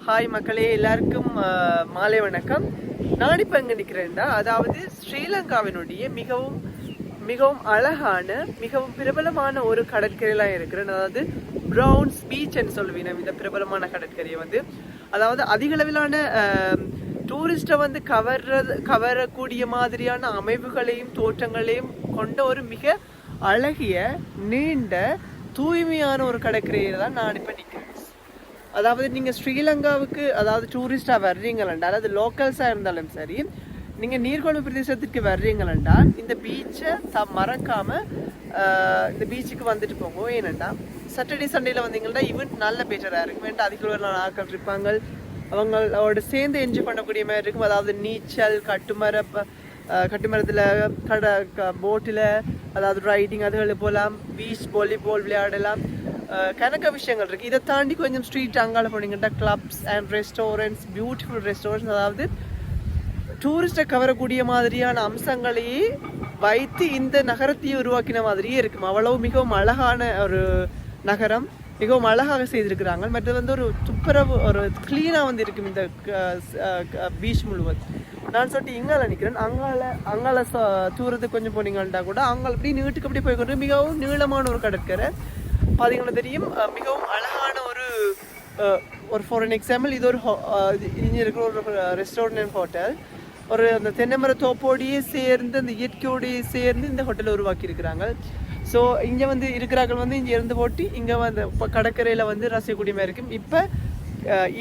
Hi மக்களே, எல்லாருக்கும் மாலை வணக்கம். நான் இப்போ எங்கே நிற்கிறேன்னா, அதாவது ஸ்ரீலங்காவினுடைய மிகவும் மிகவும் அழகான மிகவும் பிரபலமான ஒரு கடற்கரையெல்லாம் இருக்கிறேன். அதாவது ப்ரௌன்ஸ் பீச்ன்னு சொல்லுவீங்க. இந்த பிரபலமான கடற்கரையை அதாவது அதிகளவிலான டூரிஸ்ட்டை கவரக்கூடிய மாதிரியான அமைப்புகளையும் தோற்றங்களையும் கொண்ட ஒரு மிக அழகிய நீண்ட தூய்மையான ஒரு கடற்கரையில் தான் நான் இப்போ நிற்கிறேன். அதாவது நீங்கள் ஸ்ரீலங்காவுக்கு அதாவது டூரிஸ்டாக வர்றீங்களா, அது லோக்கல்ஸாக இருந்தாலும் சரி, நீங்கள் நீர்கொழும்பு பிரதேசத்துக்கு வர்றீங்களா, இந்த பீச்சை மறக்காமல் இந்த பீச்சுக்கு வந்துட்டு போங்க. ஏனெண்டா சாட்டர்டே சண்டேல வந்தீங்கன்னா ஈவன் நல்ல பெட்டராக இருக்கும். வேண்டாம் அதிக ஆட்கள் இருப்பாங்க, அவங்களோட சேர்ந்து என்ஜாய் பண்ணக்கூடிய மாதிரி இருக்கும். அதாவது நீச்சல், கட்டுமரத்தில் போட்டில் அதாவது ரைடிங் அதுகள் போகலாம், பீச் வாலிபால் விளையாடலாம், கணக்க விஷயங்கள் இருக்குது. இதை தாண்டி கொஞ்சம் ஸ்ட்ரீட் அங்கால போனீங்கன்னா clubs and restaurants, beautiful restaurants, அதாவது டூரிஸ்ட்டை கவரக்கூடிய மாதிரியான அம்சங்களையே வைத்து இந்த நகரத்தையே உருவாக்கின மாதிரியே இருக்கும். அவ்வளவு மிகவும் அழகான ஒரு நகரம், மிகவும் அழகாக செய்திருக்கிறாங்க. மற்றது ஒரு துப்புரவு, ஒரு க்ளீனாக இருக்கும் இந்த பீச் முழுவதும். நான் சொல்லிட்டு இங்கால நிற்கிறேன். அங்கால தூரத்துக்கு கொஞ்சம் போனீங்கன்னா கூட அங்கால அப்படி நீட்டுக்கு அப்படி போய்கொண்டு மிகவும் நீளமான ஒரு கடற்கரை பார்த்தீங்கன்னா தெரியும். மிகவும் அழகான ஒரு ஃபார் அன் எக்ஸாம்பிள், இது ஒரு இங்கே இருக்கிற ஒரு ரெஸ்டாரண்ட் அண்ட் ஹோட்டல். ஒரு அந்த தென்னைமர தோப்போடையே சேர்ந்து அந்த இயற்கையோடையே சேர்ந்து இந்த ஹோட்டலை உருவாக்கி இருக்கிறாங்க. ஸோ இங்கே இருக்கிறார்கள் இங்கே இருந்து போட்டு இங்கே கடற்கரையில் ரசிக்கக்கூடிய மாதிரி இருக்கும். இப்போ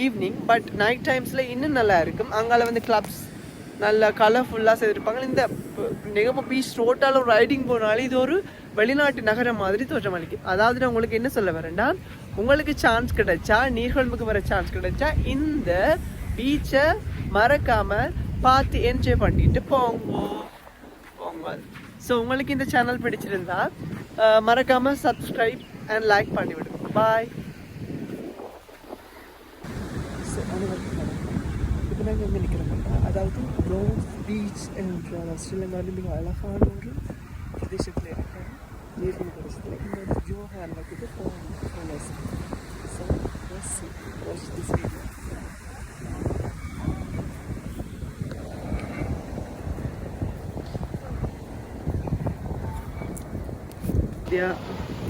ஈவினிங், பட் நைட் டைம்ஸில் இன்னும் நல்லா இருக்கும். அங்கால கிளப்ஸ் நல்ல கலர்ஃபுல்லாக செய்திருப்பாங்க. இந்த நெகம பீச் ரோட்டால் ரைடிங் போனாலும் இது ஒரு வெளிநாட்டு நகரம் மாதிரி தோற்றமளிக்கும். அதாவது நான் உங்களுக்கு என்ன சொல்ல வரேன்னா, உங்களுக்கு சான்ஸ் கிடைச்சா, நீர்கொழும்புக்கு வர சான்ஸ் கிடைச்சா, இந்த பீச்சை மறக்காமல் பார்த்து என்ஜாய் பண்ணிட்டு போங்க. ஸோ உங்களுக்கு இந்த சேனல் பிடிச்சிருந்தா மறக்காமல் சப்ஸ்கிரைப் அண்ட் லைக் பண்ணிவிடுங்க. பாய். இப்போ நாங்கள் எங்கே நிற்கிறோம்னா, அதாவது ப்ரௌன்ஸ் பீச் என்ற ஸ்ரீலங்காவில் மிக அழகான ஒரு பிரதேசத்தில் இருக்கிற நீர்கொழும்பு பிரதேசத்தில் இந்த ஜோஹான்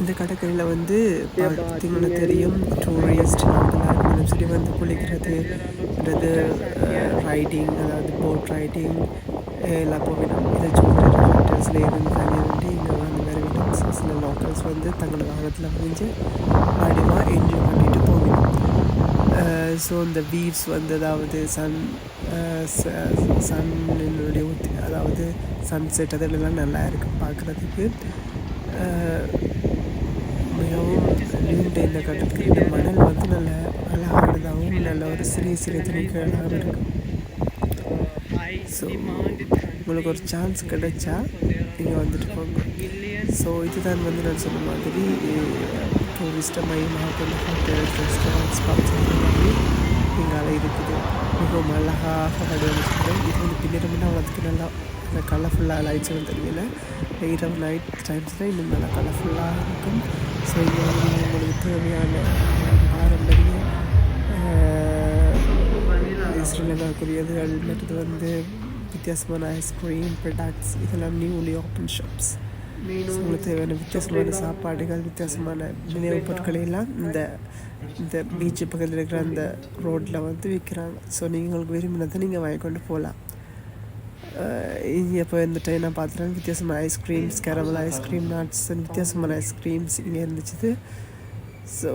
இந்த கடற்கரையில் பார்த்தீங்கன்னா தெரியும், டூரிஸ்ட் எல்லாருக்கும் சரி குளிக்கிறது, ரைடிங், அதாவது போட் ரைடிங் எல்லாம் போகணும். இதை ஹோட்டல்ஸில் இருந்து தங்கிட்டு இங்கே வரவிடும். சில லோக்கல்ஸ் தங்களோட வாகனத்தில் முடிஞ்சு ஆடிவாக என்ஜாய் பண்ணிட்டு போகணும். ஸோ இந்த வீவ்ஸ் அதாவது சன்னுடைய அதாவது சன்செட் அதெல்லாம் நல்லா இருக்குது பார்க்குறதுக்கு. மிகவும் நீண்ட இந்த கடற்கரை, இந்த மணல் நல்ல அழகானதாகவும் நல்ல ஒரு சிறிய சிறிய துணிகளாகவும் இருக்கும். ஸோ உங்களுக்கு ஒரு சான்ஸ் கிடைச்சா நீங்கள் வந்துட்டு போங்க. ஸோ இதுதான் நான் சொன்ன மாதிரி டூரிஸ்ட்டை மையமாக கொண்ட ஹோட்டல்ஸ், ரெஸ்டாரண்ட்ஸ், பப்ஸ் மாதிரி இங்கால இருக்குது. மிகவும் அழகாக வடிவமைச்சிருக்கோம். இது பின்னிரம்னா அவ்வளோத்துக்கு நல்லா இந்த கலர்ஃபுல்லாக லைட்ஸ் தெரியல. இரவு நைட் டைம்ஸில் இன்னும் நல்லா கலர்ஃபுல்லாக இருக்கும். ஸோ இங்கே உங்களுக்கு தேவையான பாரம்பரிய ஸ்ரீலங்காக்குரியதுகள், மற்றது வித்தியாசமான ஐஸ்கிரீம் ப்ராடக்ட்ஸ், இதெல்லாம் நியூலி ஓப்பன் ஷாப்ஸ். உங்களுக்கு தேவையான வித்தியாசமான சாப்பாடுகள், வித்தியாசமான நினைவுப் பொருட்களை எல்லாம் இந்த பீச்சு பக்கத்தில் இருக்கிற அந்த ரோட்டில் விற்கிறாங்க. ஸோ உங்களுக்கு விரும்பினதை நீங்கள் வாங்கி கொண்டு போகலாம். இங்கே இப்போ இந்த டைம் நான் பார்த்துட்டேன், வித்தியாசமான ஐஸ்கிரீம்ஸ், கேரமல் ஐஸ்கிரீம், நட்ஸ், வித்தியாசமான ஐஸ்கிரீம்ஸ் இங்கே இருந்துச்சு. ஸோ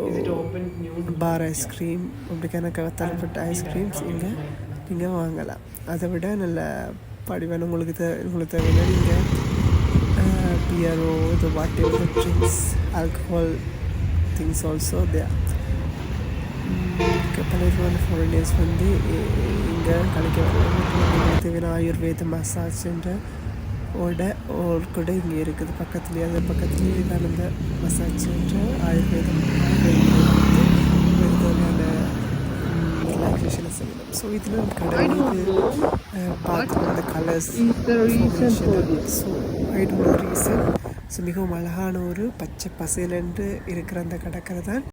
பார் ஐஸ்கிரீம், அப்படி கணக்காக தரப்பட்ட ஐஸ்கிரீம்ஸ் இங்கே நீங்கள் வாங்கலாம். அதை விட நல்ல படிவான உங்களுக்கு தேவையான நீங்கள் பியரோ, the whatever the drinks, alcohol things also there. பலவிதமான ஃபாரினர்ஸ் இங்கே கலைக்க தேவையான ஆயுர்வேத மசாஜ் என்ற கூட இங்கே இருக்குது பக்கத்துலேயே. அது பக்கத்துலேயே தான் இந்த மசாஜ் என்ற ஆயுர்வேதம் ரிலாக்ஸேஷனை செய்யணும். ஸோ இதில் கடல் பார்த்து அந்த colours, so I don't know reason. So மிகவும் அழகான ஒரு பச்சை பசேலென்று இருக்கிற அந்த கடற்கரை தான்